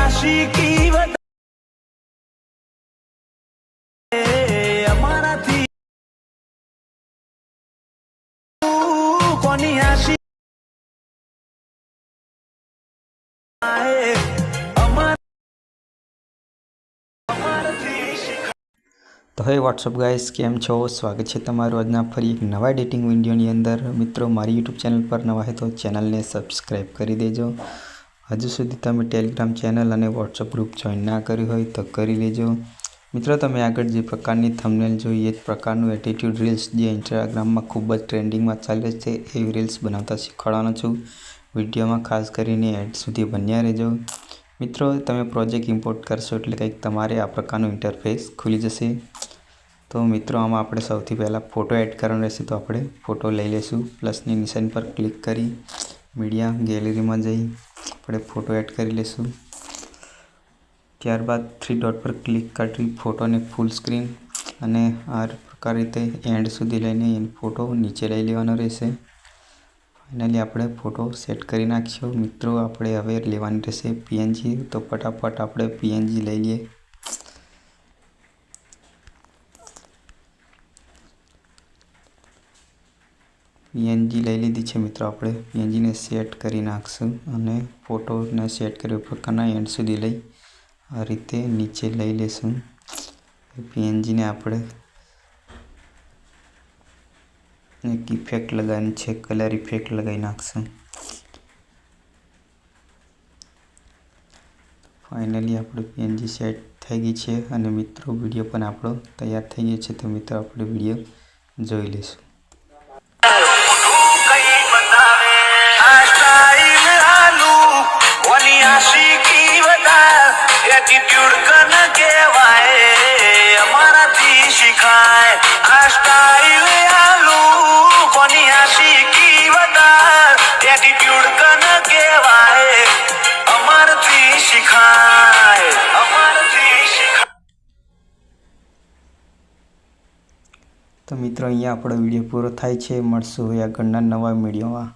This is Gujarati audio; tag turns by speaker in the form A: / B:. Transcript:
A: આશિકી વધારે અમારાથી કોની આશિક
B: તો હે વોટ્સઅપ ગાઈસ, કેમ છો? સ્વાગત છે તમારું આજના ફરી એક નવા એડિટિંગ વિડીયોની અંદર। મિત્રો, મારી યુટ્યુબ ચેનલ પર નવા હોય તો ચેનલને સબસ્ક્રાઈબ કરી દેજો। હજુ સુધી તમે ટેલિગ્રામ ચેનલ અને વોટ્સઅપ ગ્રુપ જોઈન ના કર્યું હોય તો કરી લેજો। મિત્રો, તમે આગળ જે પ્રકારની થંબનેલ જોઈ એ જ પ્રકારનું એટીટ્યુડ રીલ્સ જે ઇન્સ્ટાગ્રામમાં ખૂબ જ ટ્રેન્ડિંગમાં ચાલે છે એવી રીલ્સ બનાવતા શીખવાડવાનો છું। વિડીયોમાં ખાસ કરીને એડ સુધી બન્યા રહેજો। મિત્રો, તમે પ્રોજેક્ટ ઇમ્પોર્ટ કરશો એટલે કંઈક તમારે આ પ્રકારનું ઇન્ટરફેસ ખુલી જશે। તો મિત્રો, આમાં આપણે સૌથી પહેલાં ફોટો એડ કરવાનો રહેશે, તો આપણે ફોટો લઈ લઈશું। પ્લસની નિશાન પર ક્લિક કરી મીડિયા ગેલેરીમાં જઈ આપણે ફોટો એડ કરી લઈશું। ત્યારબાદ થ્રી ડોટ પર ક્લિક કરી ફોટોને ફૂલ સ્ક્રીન અને આ પ્રકાર રીતે એન્ડ સુધી લઈને ફોટો નીચે લઈ લેવાનો રહેશે। ફાઇનલી આપણે ફોટો સેટ કરી નાખીશું। મિત્રો, આપણે હવે લેવાની રહેશે પીએનજી, તો ફટાફટ આપણે પીએનજી લઈ લઈએ। પીએનજી લઈ લીધી છે મિત્રો। આપણે પીએનજીને સેટ કરી નાખશું અને ફોટોને સેટ કર્યો પ્રકારના એન્ડ સુધી લઈ આ રીતે નીચે લઈ લેશું। પીએનજીને આપણે એક ઇફેક્ટ લગાવવાની છે, કલર ઇફેક્ટ લગાવી નાખશું। ફાઇનલી આપણે પીએનજી સેટ થઈ ગઈ છે અને મિત્રો વિડીયો પણ આપણો તૈયાર થઈ ગયો છે। તો મિત્રો, આપણે વિડીયો જોઈ લઈશું।
A: एटीट्यूड कन केवाए अमराथी शिखाए आ स्टाइल आलू कोनी आशिकी वदार एटीट्यूड कन केवाए अमराथी शिखाए
B: તો મિત્રો, અહીંયા આપણો વિડીયો પૂરો થાય છે। મળશું આગળના નવા વિડીયોમાં।